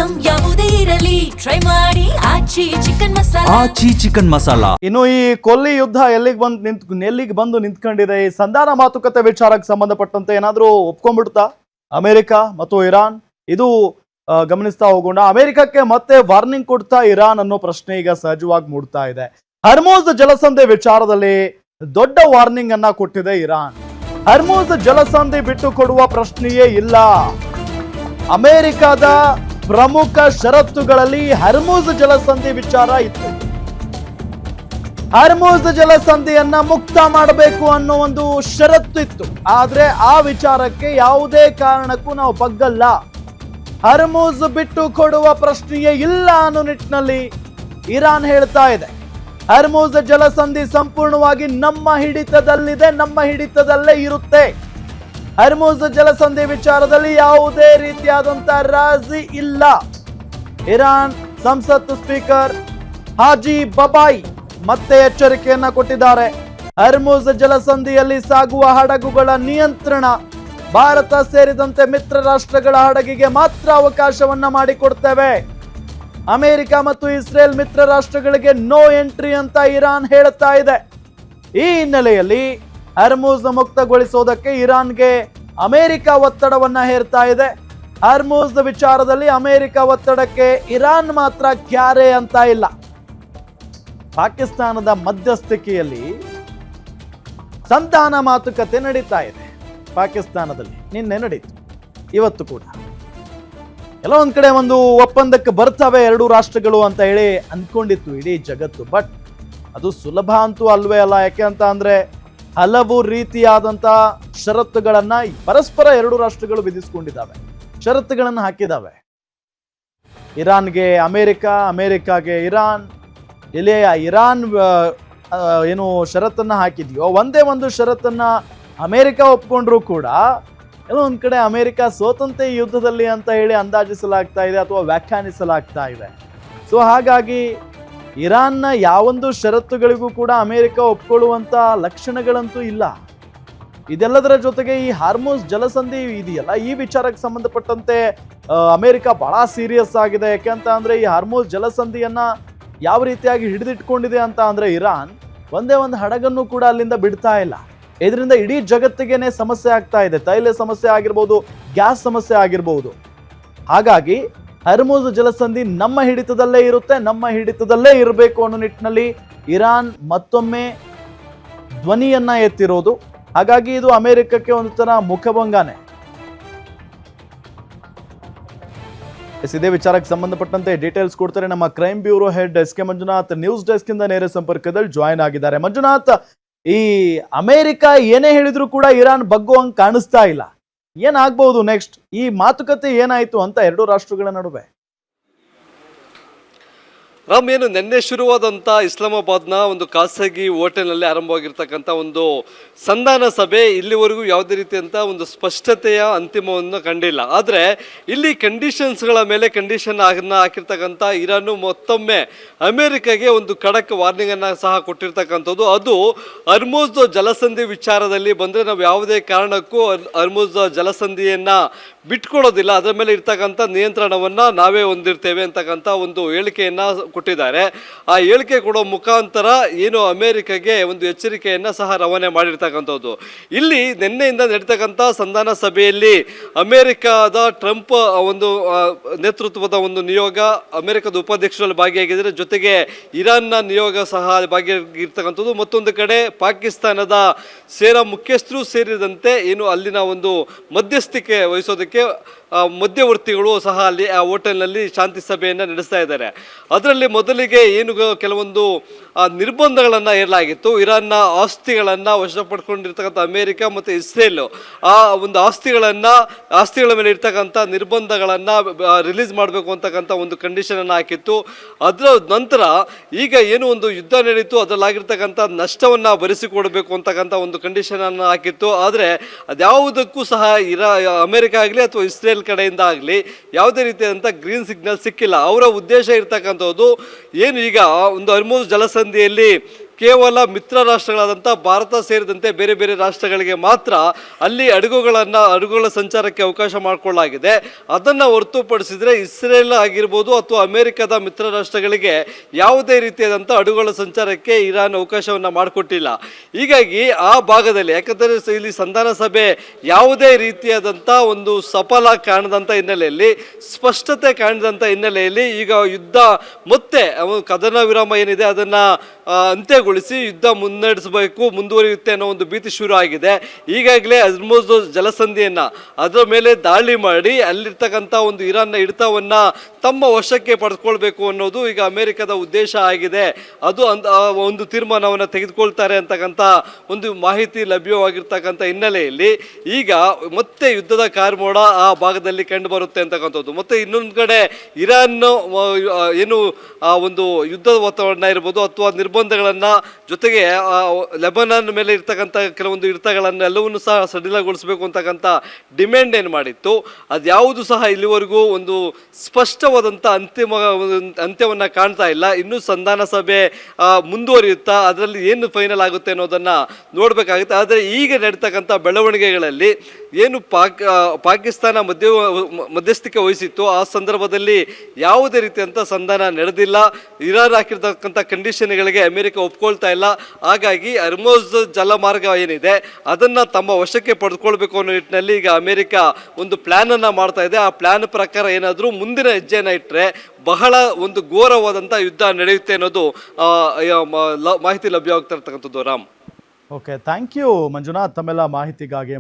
Item ಯಾವುದೇ ಇರಲಿ try ಮಾಡಿ ಆಚಿ ಚಿಕನ್ ಮಸಾಲಾ. ಇನ್ನು ಈ ಕೊಲ್ಲಿ ಯುದ್ಧ ಎಲ್ಲಿಗೆ ಬಂದು ನಿಂತ್ಕೊಂಡಿದೆ? ಈ ಸಂಧಾನ ಮಾತುಕತೆ ವಿಚಾರಕ್ಕೆ ಸಂಬಂಧಪಟ್ಟಂತೆ ಏನಾದ್ರೂ ಒಪ್ಕೊಂಡ್ಬಿಡ್ತಾ ಅಮೆರಿಕ ಮತ್ತು ಇರಾನ್? ಇದು ಗಮನಿಸ್ತಾ ಹೋಗೋಣ. ಅಮೆರಿಕಕ್ಕೆ ಮತ್ತೆ ವಾರ್ನಿಂಗ್ ಕೊಡ್ತಾ ಇರಾನ್ ಅನ್ನೋ ಪ್ರಶ್ನೆ ಈಗ ಸಹಜವಾಗಿ ಮೂಡ್ತಾ ಇದೆ. ಹರ್ಮೂಜ್ ಜಲಸಂಧಿ ವಿಚಾರದಲ್ಲಿ ದೊಡ್ಡ ವಾರ್ನಿಂಗ್ ಅನ್ನ ಕೊಟ್ಟಿದೆ ಇರಾನ್. ಹರ್ಮೂಜ್ ಜಲಸಂಧಿ ಬಿಟ್ಟು ಕೊಡುವ ಪ್ರಶ್ನೆಯೇ ಇಲ್ಲ. ಅಮೆರಿಕದ ಪ್ರಮುಖ ಷರತ್ತುಗಳಲ್ಲಿ ಹರ್ಮೂಜ್ ಜಲಸಂಧಿ ವಿಚಾರ ಇತ್ತು. ಹರ್ಮೂಜ್ ಜಲಸಂಧಿಯನ್ನ ಮುಕ್ತ ಮಾಡಬೇಕು ಅನ್ನೋ ಒಂದು ಷರತ್ತು ಇತ್ತು. ಆದ್ರೆ ಆ ವಿಚಾರಕ್ಕೆ ಯಾವುದೇ ಕಾರಣಕ್ಕೂ ನಾವು ಬಗ್ಗಲ್ಲ, ಹರ್ಮೂಜ್ ಬಿಟ್ಟು ಕೊಡುವ ಪ್ರಶ್ನೆಯೇ ಇಲ್ಲ ಅನ್ನೋ ನಿಟ್ಟಿನಲ್ಲಿ ಇರಾನ್ ಹೇಳ್ತಾ ಇದೆ. ಹರ್ಮೂಜ್ ಜಲಸಂಧಿ ಸಂಪೂರ್ಣವಾಗಿ ನಮ್ಮ ಹಿಡಿತದಲ್ಲಿದೆ, ನಮ್ಮ ಹಿಡಿತದಲ್ಲೇ ಇರುತ್ತೆ. ಹರ್ಮೂಜ್ ಜಲಸಂಧಿ ವಿಚಾರದಲ್ಲಿ ಯಾವುದೇ ರೀತಿಯಾದಂತಹ ರಾಜಿ ಇಲ್ಲ. ಇರಾನ್ ಸಂಸತ್ ಸ್ಪೀಕರ್ ಹಾಜಿ ಬಬಾಯಿ ಮತ್ತೆ ಎಚ್ಚರಿಕೆಯನ್ನ ಕೊಟ್ಟಿದ್ದಾರೆ. ಹರ್ಮೂಜ್ ಜಲಸಂಧಿಯಲ್ಲಿ ಸಾಗುವ ಹಡಗುಗಳ ನಿಯಂತ್ರಣ ಭಾರತ ಸೇರಿದಂತೆ ಮಿತ್ರ ರಾಷ್ಟ್ರಗಳ ಹಡಗಿಗೆ ಮಾತ್ರ ಅವಕಾಶವನ್ನ ಮಾಡಿಕೊಡ್ತೇವೆ. ಅಮೆರಿಕ ಮತ್ತು ಇಸ್ರೇಲ್ ಮಿತ್ರ ರಾಷ್ಟ್ರಗಳಿಗೆ ನೋ ಎಂಟ್ರಿ ಅಂತ ಇರಾನ್ ಹೇಳ್ತಾ ಇದೆ. ಈ ಹಿನ್ನೆಲೆಯಲ್ಲಿ ಹರ್ಮೂಜ್ ಮುಕ್ತಗೊಳಿಸೋದಕ್ಕೆ ಇರಾನ್ಗೆ ಅಮೆರಿಕ ಒತ್ತಡವನ್ನ ಹೇರ್ತಾ ಇದೆ. ಹರ್ಮೂಜ್ ವಿಚಾರದಲ್ಲಿ ಅಮೆರಿಕ ಒತ್ತಡಕ್ಕೆ ಇರಾನ್ ಮಾತ್ರ ಕ್ಯಾರೆ ಅಂತ ಇಲ್ಲ. ಪಾಕಿಸ್ತಾನದ ಮಧ್ಯಸ್ಥಿಕೆಯಲ್ಲಿ ಸಂಧಾನ ಮಾತುಕತೆ ನಡೀತಾ ಇದೆ. ಪಾಕಿಸ್ತಾನದಲ್ಲಿ ನಿನ್ನೆ ನಡೀತು, ಇವತ್ತು ಕೂಡ ಎಲ್ಲ ಒಂದ್ ಕಡೆ ಒಂದು ಒಪ್ಪಂದಕ್ಕೆ ಬರ್ತವೆ ಎರಡು ರಾಷ್ಟ್ರಗಳು ಅಂತ ಹೇಳಿ ಅಂದ್ಕೊಂಡಿತ್ತು ಇಡೀ ಜಗತ್ತು. ಬಟ್ ಅದು ಸುಲಭ ಅಂತೂ ಅಲ್ವೇ ಅಲ್ಲ. ಯಾಕೆ ಅಂತ ಅಂದ್ರೆ ಹಲವು ರೀತಿಯಾದಂತ ಷರತ್ತುಗಳನ್ನ ಪರಸ್ಪರ ಎರಡು ರಾಷ್ಟ್ರಗಳು ವಿಧಿಸಿಕೊಂಡಿದ್ದಾವೆ, ಷರತ್ತುಗಳನ್ನು ಹಾಕಿದ್ದಾವೆ. ಇರಾನ್ಗೆ ಅಮೆರಿಕ, ಅಮೆರಿಕಾಗೆ ಇರಾನ್. ಇಲ್ಲಿ ಇರಾನ್ ಏನು ಷರತ್ತನ್ನ ಹಾಕಿದ್ಯೋ ಒಂದೇ ಒಂದು ಷರತ್ತನ್ನ ಅಮೆರಿಕ ಒಪ್ಕೊಂಡ್ರು ಕೂಡ ಏನೋ ಒಂದ್ ಕಡೆ ಅಮೆರಿಕ ಸೋತಂತೆ ಯುದ್ಧದಲ್ಲಿ ಅಂತ ಹೇಳಿ ಅಂದಾಜಿಸಲಾಗ್ತಾ ಇದೆ ಅಥವಾ ವ್ಯಾಖ್ಯಾನಿಸಲಾಗ್ತಾ ಇದೆ. ಸೊ ಹಾಗಾಗಿ ಇರಾನ್ನ ಯಾವೊಂದು ಷರತ್ತುಗಳಿಗೂ ಕೂಡ ಅಮೆರಿಕ ಒಪ್ಕೊಳ್ಳುವಂತ ಲಕ್ಷಣಗಳಂತೂ ಇಲ್ಲ. ಇದೆಲ್ಲದರ ಜೊತೆಗೆ ಈ ಹಾರ್ಮೂಜ್ ಜಲಸಂಧಿ ಇದೆಯಲ್ಲ, ಈ ವಿಚಾರಕ್ಕೆ ಸಂಬಂಧಪಟ್ಟಂತೆ ಅಮೆರಿಕ ಬಹಳ ಸೀರಿಯಸ್ ಆಗಿದೆ. ಯಾಕೆಂತ ಅಂದ್ರೆ ಈ ಹಾರ್ಮೂಜ್ ಜಲಸಂಧಿಯನ್ನ ಯಾವ ರೀತಿಯಾಗಿ ಹಿಡಿದಿಟ್ಕೊಂಡಿದೆ ಅಂತ ಅಂದ್ರೆ ಇರಾನ್ ಒಂದೇ ಒಂದು ಹಡಗನ್ನು ಕೂಡ ಅಲ್ಲಿಂದ ಬಿಡ್ತಾ ಇಲ್ಲ. ಇದರಿಂದ ಇಡೀ ಜಗತ್ತಿಗೆನೆ ಸಮಸ್ಯೆ ಆಗ್ತಾ ಇದೆ. ತೈಲ ಸಮಸ್ಯೆ ಆಗಿರ್ಬೋದು, ಗ್ಯಾಸ್ ಸಮಸ್ಯೆ ಆಗಿರ್ಬೋದು. ಹಾಗಾಗಿ ಹರ್ಮೂಜ್ ಜಲಸಂಧಿ ನಮ್ಮ ಹಿಡಿತದಲ್ಲೇ ಇರುತ್ತೆ, ನಮ್ಮ ಹಿಡಿತದಲ್ಲೇ ಇರಬೇಕು ಅನ್ನೋ ನಿಟ್ಟಿನಲ್ಲಿ ಇರಾನ್ ಮತ್ತೊಮ್ಮೆ ಧ್ವನಿಯನ್ನ ಎತ್ತಿರೋದು. ಹಾಗಾಗಿ ಇದು ಅಮೆರಿಕಕ್ಕೆ ಒಂದು ತರ ಮುಖಭಂಗನೆ. ಇದೇ ವಿಚಾರಕ್ಕೆ ಸಂಬಂಧಪಟ್ಟಂತೆ ಡೀಟೇಲ್ಸ್ ಕೊಡ್ತಾರೆ ನಮ್ಮ crime bureau head S K Manjunath. News desk ಇಂದ ನೇರ ಸಂಪರ್ಕದಲ್ಲಿ ಜಾಯಿನ್ ಆಗಿದ್ದಾರೆ. ಮಂಜುನಾಥ್, ಈ ಅಮೆರಿಕ ಏನೇ ಹೇಳಿದ್ರು ಕೂಡ ಇರಾನ್ ಬಗ್ಗುವಂಗೆ ಕಾಣಿಸ್ತಾ ಇಲ್ಲ. ಏನಾಗಬಹುದು ನೆಕ್ಸ್ಟ್? ಈ ಮಾತುಕತೆ ಏನಾಯ್ತು ಅಂತ ಎರಡು ರಾಷ್ಟ್ರಗಳ ನಡುವೆ? ರಾಮ್, ಏನು ನಿನ್ನೆ ಶುರುವಾದಂಥ ಇಸ್ಲಾಮಾಬಾದ್ನ ಒಂದು ಖಾಸಗಿ ಹೋಟೆಲ್ನಲ್ಲಿ ಆರಂಭವಾಗಿರ್ತಕ್ಕಂಥ ಒಂದು ಸಂಧಾನ ಸಭೆ ಇಲ್ಲಿವರೆಗೂ ಯಾವುದೇ ರೀತಿಯಂಥ ಒಂದು ಸ್ಪಷ್ಟತೆಯ ಅಂತಿಮವನ್ನು ಕಂಡಿಲ್ಲ. ಆದರೆ ಇಲ್ಲಿ ಕಂಡೀಷನ್ಸ್ಗಳ ಮೇಲೆ ಕಂಡೀಷನ್ ಹಾಕಿರ್ತಕ್ಕಂಥ ಇರಾನು ಮತ್ತೊಮ್ಮೆ ಅಮೆರಿಕಾಗೆ ಒಂದು ಖಡಕ್ ವಾರ್ನಿಂಗನ್ನು ಸಹ ಕೊಟ್ಟಿರ್ತಕ್ಕಂಥದ್ದು. ಅದು ಹರ್ಮೂಜ್ ಜಲಸಂಧಿ ವಿಚಾರದಲ್ಲಿ ಬಂದರೆ ನಾವು ಯಾವುದೇ ಕಾರಣಕ್ಕೂ ಹರ್ಮೂಜ್ ಜಲಸಂಧಿಯನ್ನು ಬಿಟ್ಕೊಡೋದಿಲ್ಲ, ಅದರ ಮೇಲೆ ಇರ್ತಕ್ಕಂಥ ನಿಯಂತ್ರಣವನ್ನು ನಾವೇ ಹೊಂದಿರ್ತೇವೆ ಅಂತಕ್ಕಂಥ ಒಂದು ಹೇಳಿಕೆಯನ್ನು ಕೊಟ್ಟಿದ್ದಾರೆ. ಆ ಹೇಳಿಕೆ ಕೊಡೋ ಮುಖಾಂತರ ಏನು ಅಮೆರಿಕಾಗೆ ಒಂದು ಎಚ್ಚರಿಕೆಯನ್ನು ಸಹ ರವಾನೆ ಮಾಡಿರ್ತಕ್ಕಂಥದ್ದು. ಇಲ್ಲಿ ನಿನ್ನೆಯಿಂದ ನಡೀತಕ್ಕಂಥ ಸಂಧಾನ ಸಭೆಯಲ್ಲಿ ಅಮೆರಿಕದ ಟ್ರಂಪ್ ಒಂದು ನೇತೃತ್ವದ ಒಂದು ನಿಯೋಗ ಅಮೆರಿಕದ ಉಪಾಧ್ಯಕ್ಷರಲ್ಲಿ ಭಾಗಿಯಾಗಿದ್ದಾರೆ. ಜೊತೆಗೆ ಇರಾನ್ನ ನಿಯೋಗ ಸಹ ಭಾಗಿಯಾಗಿರ್ತಕ್ಕಂಥದ್ದು. ಮತ್ತೊಂದು ಕಡೆ ಪಾಕಿಸ್ತಾನದ ಸೇನಾ ಮುಖ್ಯಸ್ಥರು ಸೇರಿದಂತೆ ಏನು ಅಲ್ಲಿನ ಒಂದು ಮಧ್ಯಸ್ಥಿಕೆ ವಹಿಸೋದಕ್ಕೆ ಮಧ್ಯವರ್ತಿಗಳು ಸಹ ಅಲ್ಲಿ ಆ ಹೋಟೆಲ್ನಲ್ಲಿ ಶಾಂತಿ ಸಭೆಯನ್ನು ನಡೆಸ್ತಾ ಇದ್ದಾರೆ. ಅದರಲ್ಲಿ ಮೊದಲಿಗೆ ಏನು ಕೆಲವೊಂದು ನಿರ್ಬಂಧಗಳನ್ನು ಹೇರಲಾಗಿತ್ತು. ಇರಾನ್ನ ಆಸ್ತಿಗಳನ್ನು ವಶಪಡ್ಕೊಂಡಿರ್ತಕ್ಕಂಥ ಅಮೆರಿಕ ಮತ್ತು ಇಸ್ರೇಲ್ ಆ ಒಂದು ಆಸ್ತಿಗಳ ಮೇಲೆ ಇರ್ತಕ್ಕಂಥ ನಿರ್ಬಂಧಗಳನ್ನು ರಿಲೀಸ್ ಮಾಡಬೇಕು ಅಂತಕ್ಕಂಥ ಒಂದು ಕಂಡೀಷನನ್ನು ಹಾಕಿತ್ತು. ಅದರ ನಂತರ ಈಗ ಏನು ಒಂದು ಯುದ್ಧ ನಡೀತು ಅದರಲ್ಲಾಗಿರ್ತಕ್ಕಂಥ ನಷ್ಟವನ್ನು ಭರಿಸಿಕೊಡಬೇಕು ಅಂತಕ್ಕಂಥ ಒಂದು ಕಂಡೀಷನನ್ನು ಹಾಕಿತ್ತು. ಆದರೆ ಅದ್ಯಾವುದಕ್ಕೂ ಸಹ ಅಮೆರಿಕ ಆಗಲಿ ಅಥವಾ ಇಸ್ರೇಲ್ ಕಡೆಯಿಂದ ಆಗಲಿ ಯಾವುದೇ ರೀತಿಯಾದಂಥ ಗ್ರೀನ್ ಸಿಗ್ನಲ್ ಸಿಕ್ಕಿಲ್ಲ. ಅವರ ಉದ್ದೇಶ ಇರ್ತಕ್ಕಂಥದ್ದು ಏನು ಈಗ ಒಂದು ಹರ್ಮೂಜ್ ಜಲಸಂಧಿಯಲ್ಲಿ ಕೇವಲ ಮಿತ್ರ ರಾಷ್ಟ್ರಗಳಾದಂಥ ಭಾರತ ಸೇರಿದಂತೆ ಬೇರೆ ಬೇರೆ ರಾಷ್ಟ್ರಗಳಿಗೆ ಮಾತ್ರ ಅಲ್ಲಿ ಹಡಗುಗಳ ಸಂಚಾರಕ್ಕೆ ಅವಕಾಶ ಮಾಡಿಕೊಳ್ಳಲಾಗಿದೆ. ಅದನ್ನು ಹೊರತುಪಡಿಸಿದರೆ ಇಸ್ರೇಲ್ ಆಗಿರ್ಬೋದು ಅಥವಾ ಅಮೆರಿಕದ ಮಿತ್ರ ರಾಷ್ಟ್ರಗಳಿಗೆ ಯಾವುದೇ ರೀತಿಯಾದಂಥ ಹಡಗುಗಳ ಸಂಚಾರಕ್ಕೆ ಇರಾನ್ ಅವಕಾಶವನ್ನು ಮಾಡಿಕೊಟ್ಟಿಲ್ಲ. ಹೀಗಾಗಿ ಆ ಭಾಗದಲ್ಲಿ ಯಾಕಂದರೆ ಇಲ್ಲಿ ಸಂಧಾನ ಸಭೆ ಯಾವುದೇ ರೀತಿಯಾದಂಥ ಒಂದು ಸಫಲ ಕಾಣದಂಥ ಹಿನ್ನೆಲೆಯಲ್ಲಿ, ಸ್ಪಷ್ಟತೆ ಕಾಣದಂಥ ಹಿನ್ನೆಲೆಯಲ್ಲಿ ಈಗ ಯುದ್ಧ ಮತ್ತೆ ಕದನ ವಿರಾಮ ಏನಿದೆ ಅದನ್ನು ಅಂತ್ಯಗೊಳಿಸಿ ಯುದ್ಧ ಮುಂದುವರಿಯುತ್ತೆ ಅನ್ನೋ ಒಂದು ಭೀತಿ ಶುರು ಆಗಿದೆ. ಈಗಾಗಲೇ ಹರ್ಮುಜ್ ಜಲಸಂಧಿಯನ್ನು ಅದರ ಮೇಲೆ ದಾಳಿ ಮಾಡಿ ಅಲ್ಲಿರ್ತಕ್ಕಂಥ ಒಂದು ಇರಾನ್ನ ಹಿಡಿತವನ್ನು ತಮ್ಮ ವಶಕ್ಕೆ ಪಡೆದುಕೊಳ್ಬೇಕು ಅನ್ನೋದು ಈಗ ಅಮೆರಿಕದ ಉದ್ದೇಶ ಆಗಿದೆ. ಅದು ಒಂದು ತೀರ್ಮಾನವನ್ನು ತೆಗೆದುಕೊಳ್ತಾರೆ ಅಂತಕ್ಕಂಥ ಒಂದು ಮಾಹಿತಿ ಲಭ್ಯವಾಗಿರ್ತಕ್ಕಂಥ ಹಿನ್ನೆಲೆಯಲ್ಲಿ ಈಗ ಮತ್ತೆ ಯುದ್ಧದ ಕಾರ್ಮೋಡ ಆ ಭಾಗದಲ್ಲಿ ಕಂಡು ಬರುತ್ತೆ ಅಂತಕ್ಕಂಥದ್ದು. ಮತ್ತು ಇನ್ನೊಂದು ಕಡೆ ಇರಾನ್ ಏನು ಒಂದು ಯುದ್ಧದ ವಾತಾವರಣ ಇರ್ಬೋದು ಅಥವಾ ನಿರ್ಬಂಧಗಳನ್ನು ಜೊತೆಗೆ ಲೆಬನಾನ್ ಮೇಲೆ ಇರ್ತಕ್ಕಂಥ ಕೆಲವೊಂದು ಹಿಡಿತಗಳನ್ನೆಲ್ಲವನ್ನೂ ಸಹ ಸಡಿಲಗೊಳಿಸಬೇಕು ಅಂತಕ್ಕಂಥ ಡಿಮ್ಯಾಂಡ್ ಏನು ಮಾಡಿತ್ತು, ಅದ್ಯಾವುದು ಸಹ ಇಲ್ಲಿವರೆಗೂ ಒಂದು ಸ್ಪಷ್ಟವಾದಂಥ ಅಂತ್ಯವನ್ನು ಕಾಣ್ತಾ ಇಲ್ಲ. ಇನ್ನೂ ಸಂಧಾನ ಸಭೆ ಮುಂದುವರಿಯುತ್ತಾ ಅದರಲ್ಲಿ ಏನು ಫೈನಲ್ ಆಗುತ್ತೆ ಅನ್ನೋದನ್ನು ನೋಡಬೇಕಾಗುತ್ತೆ. ಆದರೆ ಈಗ ನಡೀತಕ್ಕಂಥ ಬೆಳವಣಿಗೆಗಳಲ್ಲಿ ಏನು ಪಾಕಿಸ್ತಾನ ಮಧ್ಯಸ್ಥಿಕೆ ವಹಿಸಿತ್ತು ಆ ಸಂದರ್ಭದಲ್ಲಿ ಯಾವುದೇ ರೀತಿಯಂಥ ಸಂಧಾನ ನಡೆದಿಲ್ಲ. ಇರಾನ್ ಹಾಕಿರ್ತಕ್ಕಂಥ ಕಂಡೀಷನ್ಗಳಿಗೆ ಅಮೆರಿಕ ಒಪ್ಕೊಳ್ತಾ ಇಲ್ಲ. ಹಾಗಾಗಿ ಹರ್ಮುಜ್ ಜಲಮಾರ್ಗ ಏನಿದೆ ಅದನ್ನು ತಮ್ಮ ವಶಕ್ಕೆ ಪಡೆದುಕೊಳ್ಬೇಕು ಅನ್ನೋ ನಿಟ್ಟಿನಲ್ಲಿ ಈಗ ಅಮೆರಿಕ ಒಂದು ಪ್ಲ್ಯಾನನ್ನು ಮಾಡ್ತಾ ಇದೆ. ಆ ಪ್ಲ್ಯಾನ್ ಪ್ರಕಾರ ಏನಾದರೂ ಮುಂದಿನ ಹೆಜ್ಜೆಯನ್ನು ಇಟ್ಟರೆ ಬಹಳ ಒಂದು ಘೋರವಾದಂಥ ಯುದ್ಧ ನಡೆಯುತ್ತೆ ಅನ್ನೋದು ಮಾಹಿತಿ ಲಭ್ಯವಾಗ್ತಾ ಇರ್ತಕ್ಕಂಥದ್ದು. Ram, okay, thank you Manjunath ತಮ್ಮೆಲ್ಲ ಮಾಹಿತಿಗಾಗಿ.